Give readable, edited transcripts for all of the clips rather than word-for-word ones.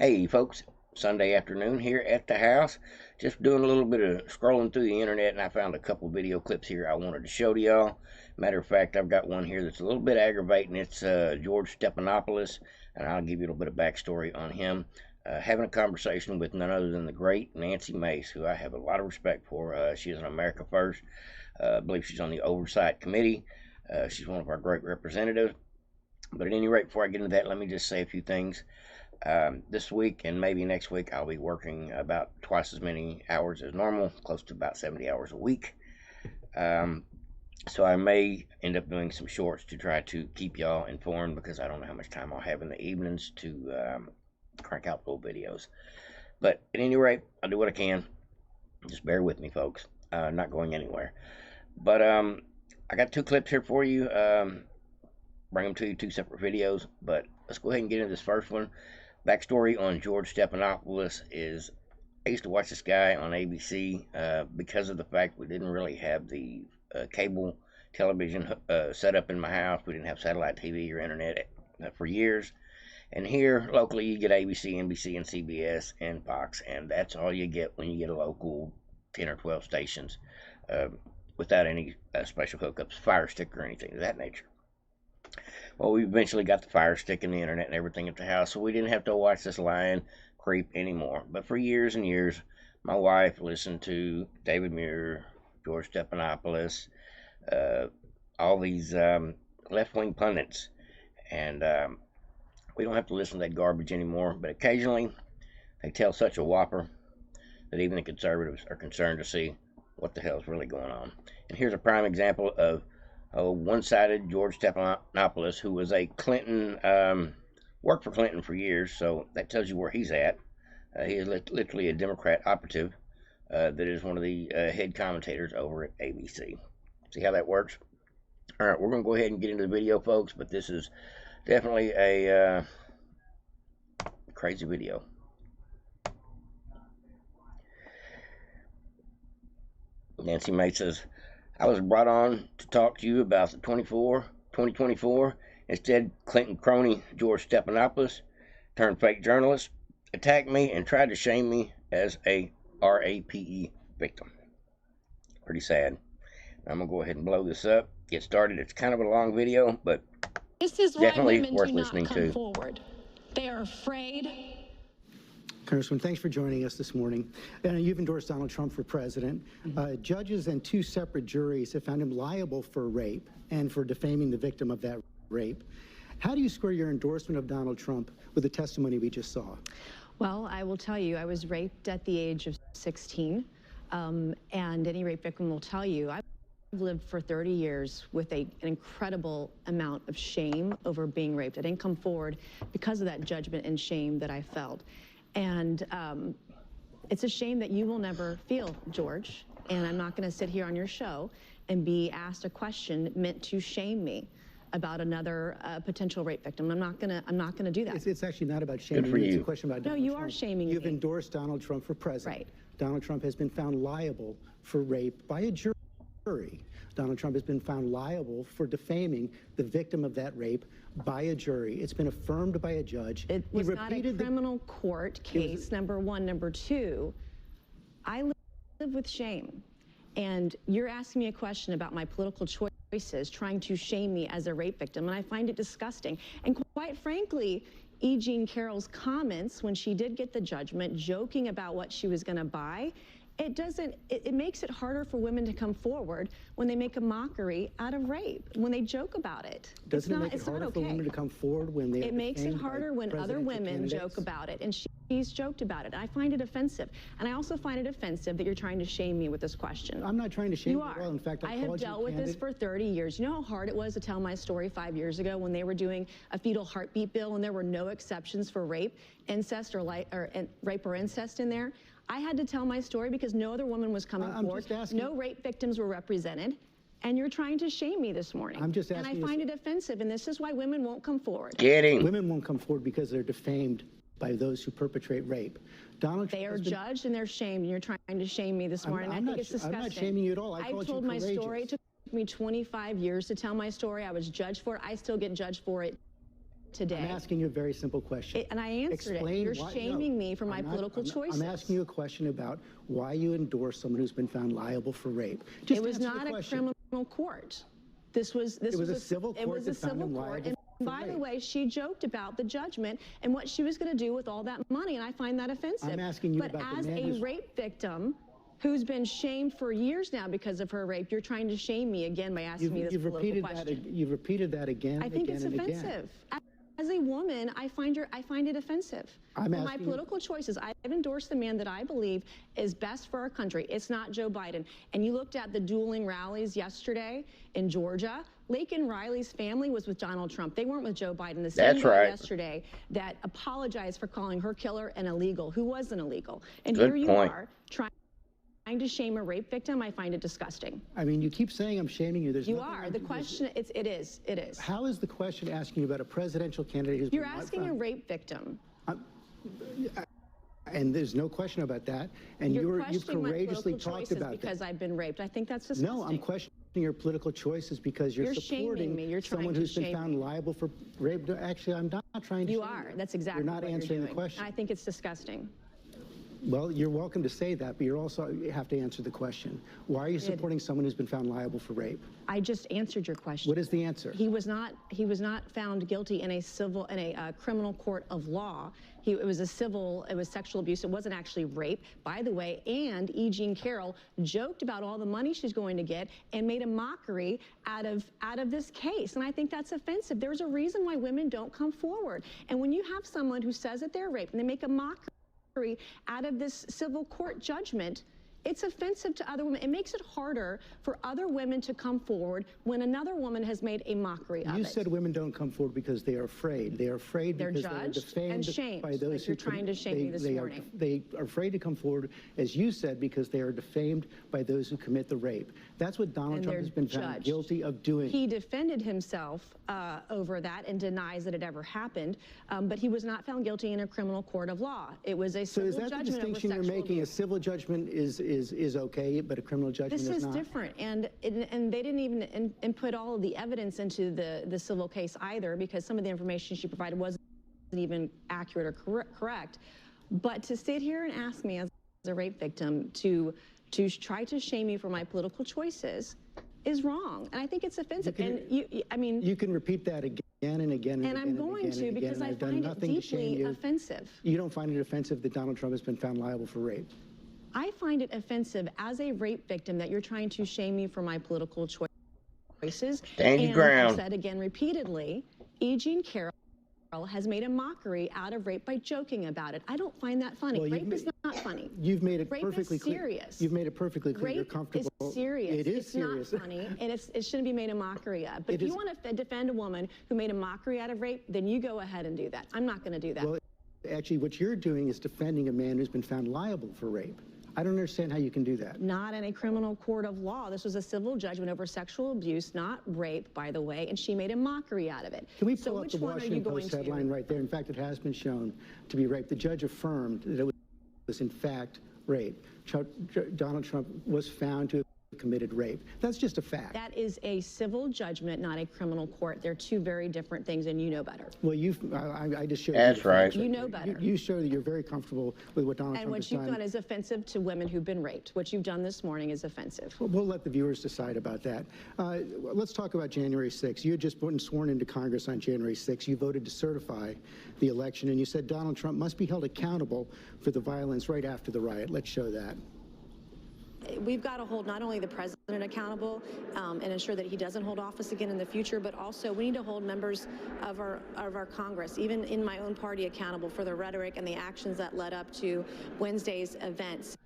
Hey folks, Sunday afternoon here at the house. Just doing a little bit of scrolling through the internet and I found a couple video clips here I wanted to show to y'all. Matter of fact, I've got one here that's a little bit aggravating. It's George Stephanopaulos, and I'll give you a little bit of backstory on him. Having a conversation with none other than the great Nancy Mace, who I have a lot of respect for. She is an America First. I believe she's on the Oversight Committee. She's one of our great representatives. But at any rate, before I get into that, let me just say a few things. This week and maybe next week, I'll be working about twice as many hours as normal, close to about 70 hours a week. So I may end up doing some shorts to try to keep y'all informed, because I don't know how much time I'll have in the evenings to crank out little videos. But at any rate, I'll do what I can. Just bear with me, folks. Not going anywhere. But I got two clips here for you. Bring them to you, two separate videos. But let's go ahead and get into this first one. Backstory on George Stephanopaulos is, I used to watch this guy on ABC because of the fact we didn't really have the cable television set up in my house. We didn't have satellite TV or internet for years. And here, locally, you get ABC, NBC, and CBS, and Fox, and that's all you get when you get a local 10 or 12 stations without any special hookups, Fire Stick, or anything of that nature. Well, we eventually got the Fire Stick and the internet and everything at the house, so we didn't have to watch this lying creep anymore. But for years and years, my wife listened to David Muir, George Stephanopoulos, all these left-wing pundits, and we don't have to listen to that garbage anymore. But occasionally, they tell such a whopper that even the conservatives are concerned to see what the hell is really going on. And here's a prime example of one-sided George Stephanopoulos, who was a Clinton, worked for Clinton for years, so that tells you where he's at. He is literally a Democrat operative that is one of the head commentators over at ABC. See how that works? All right, we're going to go ahead and get into the video, folks, but this is definitely a crazy video. Nancy Mace says, I was brought on to talk to you about the 2024. Instead, Clinton crony George Stephanopoulos turned fake journalist, attacked me, and tried to shame me as a RAPE victim. Pretty sad. I'm going to go ahead and blow this up, get started. It's kind of a long video, but this is why definitely women worth do not listening come to. forward. They are afraid. Congressman, thanks for joining us this morning. You've endorsed Donald Trump for president. Judges and two separate juries have found him liable for rape and for defaming the victim of that rape. How do you square your endorsement of Donald Trump with the testimony we just saw? Well, I will tell you, I was raped at the age of 16, and any rape victim will tell you, I've lived for 30 years with an incredible amount of shame over being raped. I didn't come forward because of that judgment and shame that I felt. And it's a shame that you will never feel, George, and I'm not going to sit here on your show and be asked a question meant to shame me about another potential rape victim. I'm not gonna do that. It's actually not about shaming you. It's a question about Donald Trump. No, you are shaming me. You've endorsed Donald Trump for president. Right. Donald Trump has been found liable for rape by a jury. Donald Trump has been found liable for defaming the victim of that rape by a jury. It's been affirmed by a judge. It was not a criminal court case, number one. Number two, I live with shame. And you're asking me a question about my political choices, trying to shame me as a rape victim, and I find it disgusting. And quite frankly, E. Jean Carroll's comments when she did get the judgment, joking about what she was going to buy, it makes it harder for women to come forward when they make a mockery out of rape, when they joke about it. Doesn't it make it harder for women to come forward when they? It makes it harder when other women joke about it, and she's joked about it. I find it offensive, and I also find it offensive that you're trying to shame me with this question. I'm not trying to shame you at all. In fact, I have dealt with this for 30 years. You know how hard it was to tell my story 5 years ago when they were doing a fetal heartbeat bill and there were no exceptions for rape, incest, or rape or incest in there? I had to tell my story because no other woman was coming forward. No rape victims were represented. And you're trying to shame me this morning. I'm just asking. And I find it offensive, and this is why women won't come forward. Get him. Women won't come forward because they're defamed by those who perpetrate rape. Donald Trump they are judged and they're shamed, and you're trying to shame me this morning. I think it's disgusting. I'm not shaming you at all. I told my story. It took me 25 years to tell my story. I was judged for it. I still get judged for it today. I'm asking you a very simple question. And I answered it. You're shaming me for my political choices. I'm asking you a question about why you endorse someone who's been found liable for rape. It was not a criminal court. This was a civil court. It was a civil court. And by the way, she joked about the judgment and what she was going to do with all that money, and I find that offensive. I'm asking you but about as the man a rape victim who's been shamed for years now because of her rape, you're trying to shame me again by asking me this political question. You've repeated that again. I think it's offensive. As a woman, I find it offensive. For my political choices, I've endorsed the man that I believe is best for our country. It's not Joe Biden. And you looked at the dueling rallies yesterday in Georgia. Laken Riley's family was with Donald Trump. They weren't with Joe Biden. The same guy yesterday that apologized for calling her killer an illegal, who wasn't illegal. And here you are trying to shame a rape victim. I find it disgusting. I mean, you keep saying I'm shaming you. You are. The question, it is. How is the question asking you about a presidential candidate who's You're asking a rape victim. And there's no question about that. And you've courageously talked about that. Because I've been raped. I think that's disgusting. No, I'm questioning your political choices because you're supporting someone who's been found liable for rape. Actually, I'm not trying to. You are. That's exactly what you're doing. You're not answering the question. I think it's disgusting. Well, you're welcome to say that, but you have to answer the question. Why are you supporting someone who's been found liable for rape? I just answered your question. What is the answer? He was not found guilty in a criminal court of law. It was sexual abuse. It wasn't actually rape, by the way. And E. Jean Carroll joked about all the money she's going to get and made a mockery out of this case. And I think that's offensive. There's a reason why women don't come forward. And when you have someone who says that they're raped and they make a mockery out of this civil court judgment, it's offensive to other women. It makes it harder for other women to come forward when another woman has made a mockery of it. You said women don't come forward because they are afraid. They are afraid because they're defamed and shamed by those you're trying to shame me this morning. They are afraid to come forward, as you said, because they are defamed by those who commit the rape. That's what Donald Trump has been found guilty of doing. He defended himself over that and denies that it ever happened, but he was not found guilty in a criminal court of law. It was a civil judgment over sexual abuse. So is that the distinction you're making? A civil judgment is okay, but a criminal judgment is not? This is different, and they didn't even input all of the evidence into the civil case either, because some of the information she provided wasn't even accurate or correct. But to sit here and ask me as a rape victim to try to shame me for my political choices is wrong, and I think it's offensive. You can repeat that again and again and again. And I'm going to, because I find it deeply offensive. You don't find it offensive that Donald Trump has been found liable for rape? I find it offensive as a rape victim that you're trying to shame me for my political choices. Stand your ground. I've said again repeatedly, E. Jean Carroll has made a mockery out of rape by joking about it. I don't find that funny. Well, rape is not funny. You've made it rape perfectly is clear. Serious. You've made it perfectly clear. Rape You're comfortable. Is serious. It is serious. It's not funny, and it shouldn't be made a mockery of. But if you want to defend a woman who made a mockery out of rape, then you go ahead and do that. I'm not going to do that. Well, actually, what you're doing is defending a man who's been found liable for rape. I don't understand how you can do that. Not in a criminal court of law. This was a civil judgment over sexual abuse, not rape, by the way, and she made a mockery out of it. Can we pull up the Washington Post headline right there? In fact, it has been shown to be rape. The judge affirmed that it was in fact rape. Donald Trump was found to have committed rape. That's just a fact. That is a civil judgment, not a criminal court. They're two very different things, and you know better. Well, I just showed you. That's right. You know better. You show that you're very comfortable with what Donald Trump has done. And what you've done is offensive to women who've been raped. What you've done this morning is offensive. Well, we'll let the viewers decide about that. Let's talk about January 6th. You had just been sworn into Congress on January 6th. You voted to certify the election, and you said Donald Trump must be held accountable for the violence right after the riot. Let's show that. We've got to hold not only the president accountable and ensure that he doesn't hold office again in the future, but also we need to hold members of our Congress, even in my own party, accountable for the rhetoric and the actions that led up to Wednesday's events.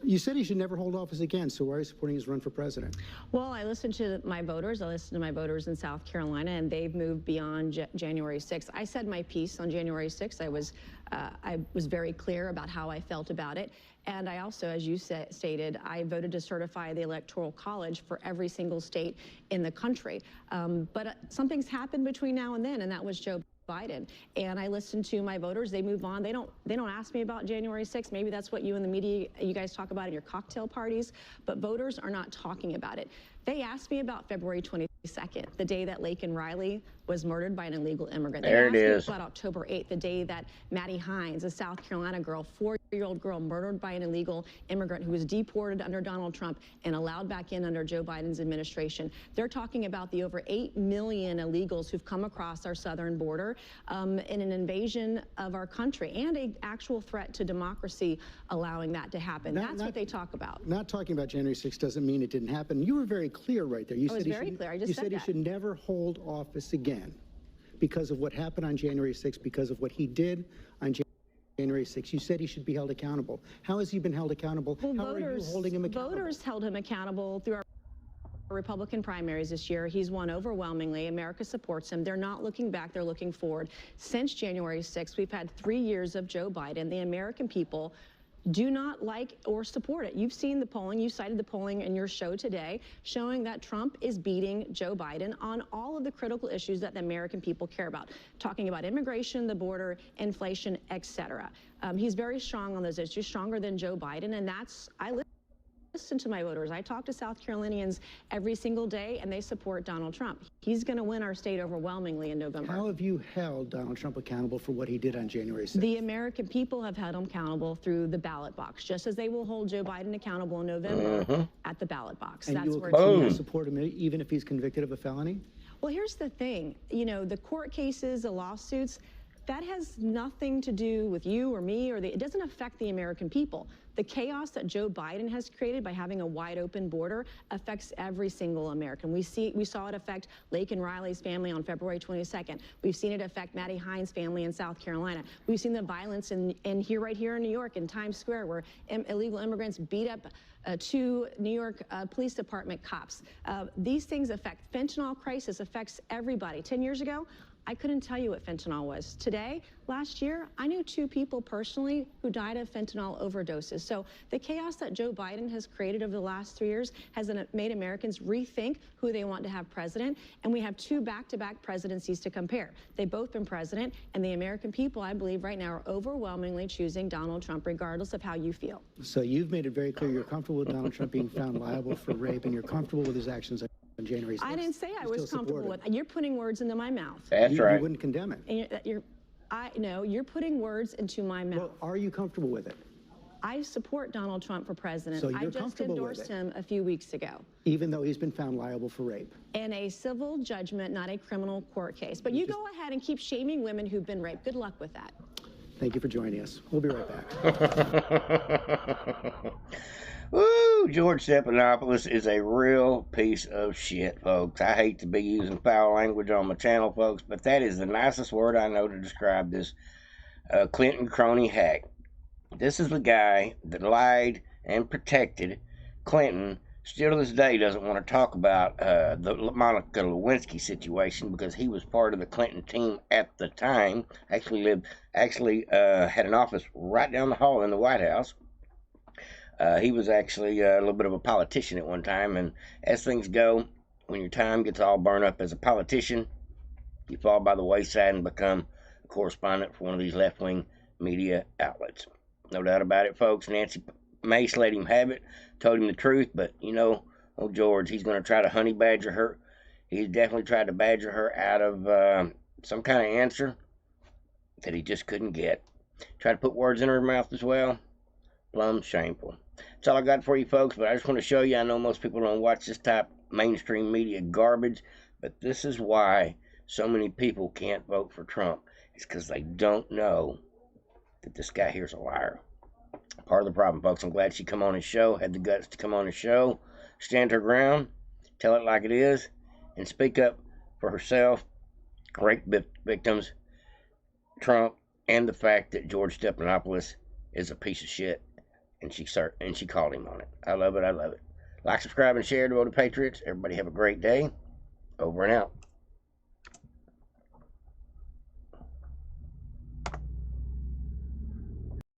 You said he should never hold office again, so why are you supporting his run for president? Well, I listened to my voters. I listened to my voters in South Carolina, and they've moved beyond January 6th. I said my piece on January 6th. I was very clear about how I felt about it. And I also, as you stated, I voted to certify the Electoral College for every single state in the country. But something's happened between now and then, and that was Joe Biden. And I listened to my voters. They move on. They don't ask me about January 6th. Maybe that's what you in the media, you guys talk about in your cocktail parties, but voters are not talking about it. They asked me about February 23rd. 2nd, the day that Laken Riley was murdered by an illegal immigrant. There it is. About October 8th, the day that Maddie Hines, a South Carolina girl, 4-year-old girl, murdered by an illegal immigrant who was deported under Donald Trump and allowed back in under Joe Biden's administration. They're talking about the over 8 million illegals who've come across our southern border in an invasion of our country and an actual threat to democracy allowing that to happen. That's what they talk about. Not talking about January 6th doesn't mean it didn't happen. You were very clear right there. You I was very clear. I just said he should never hold office again because of what happened on January 6th, because of what he did on January 6th. You said he should be held accountable. How has he been held accountable? Well, How are you holding him accountable? Voters held him accountable through our Republican primaries this year. He's won overwhelmingly. America supports him. They're not looking back. They're looking forward. Since January 6th, we've had 3 years of Joe Biden. The American people do not like or support it. You've seen the polling. You cited the polling in your show today showing that Trump is beating Joe Biden on all of the critical issues that the American people care about, talking about immigration, the border, inflation, etc. He's very strong on those issues, stronger than Joe Biden, and I listen to my voters. I talk to South Carolinians every single day, and they support Donald Trump. He's going to win our state overwhelmingly in November. How have you held Donald Trump accountable for what he did on January 6th? The American people have held him accountable through the ballot box, just as they will hold Joe Biden accountable in November at the ballot box. And that's you will where continue to support him even if he's convicted of a felony? Well, here's the thing. You know, the court cases, the lawsuits, that has nothing to do with you or me, it doesn't affect the American people. The chaos that Joe Biden has created by having a wide open border affects every single American. We saw it affect Laken Riley's family on February 22nd. We've seen it affect Maddie Hines' family in South Carolina. We've seen the violence right here in New York in Times Square where illegal immigrants beat up 2 New York Police Department cops. These things affect fentanyl crisis affects everybody. 10 years ago, I couldn't tell you what fentanyl was. Today, last year, I knew 2 people personally who died of fentanyl overdoses. So the chaos that Joe Biden has created over the last 3 years has made Americans rethink who they want to have president. And we have 2 back-to-back presidencies to compare. They've both been president, and the American people, I believe, right now are overwhelmingly choosing Donald Trump, regardless of how you feel. So you've made it very clear you're comfortable with Donald Trump being found liable for rape, and you're comfortable with his actions on January 6th. I didn't say I was comfortable with it. You're putting words into my mouth. That's right. You wouldn't condemn it. And you're putting words into my mouth. Well, are you comfortable with it? I support Donald Trump for president. So you're I just comfortable with endorsed it? him a few weeks ago. Even though he's been found liable for rape? In a civil judgment, not a criminal court case. But you go ahead and keep shaming women who've been raped. Good luck with that. Thank you for joining us. We'll be right back. Woo! George Stephanopoulos is a real piece of shit, folks. I hate to be using foul language on my channel, folks, but that is the nicest word I know to describe this Clinton crony hack. This is the guy that lied and protected Clinton. Still to this day doesn't want to talk about the Monica Lewinsky situation because he was part of the Clinton team at the time. Actually had an office right down the hall in the White House. He was actually a little bit of a politician at one time, and as things go, when your time gets all burned up as a politician, you fall by the wayside and become a correspondent for one of these left-wing media outlets. No doubt about it, folks. Nancy Mace let him have it, told him the truth, but, you know, old George, he's going to try to honey badger her. He's definitely tried to badger her out of some kind of answer that he just couldn't get. Tried to put words in her mouth as well. Plumb shameful. That's all I got for you, folks, but I just want to show you, I know most people don't watch this type of mainstream media garbage, but this is why so many people can't vote for Trump. It's because they don't know that this guy here's a liar. Part of the problem, folks. I'm glad she come on his show, had the guts to come on his show, stand her ground, tell it like it is, and speak up for herself, rape victims, Trump, and the fact that George Stephanopoulos is a piece of shit, and she called him on it. I love it. I love it. Like, subscribe, and share to Vote of Patriots. Everybody have a great day. Over and out.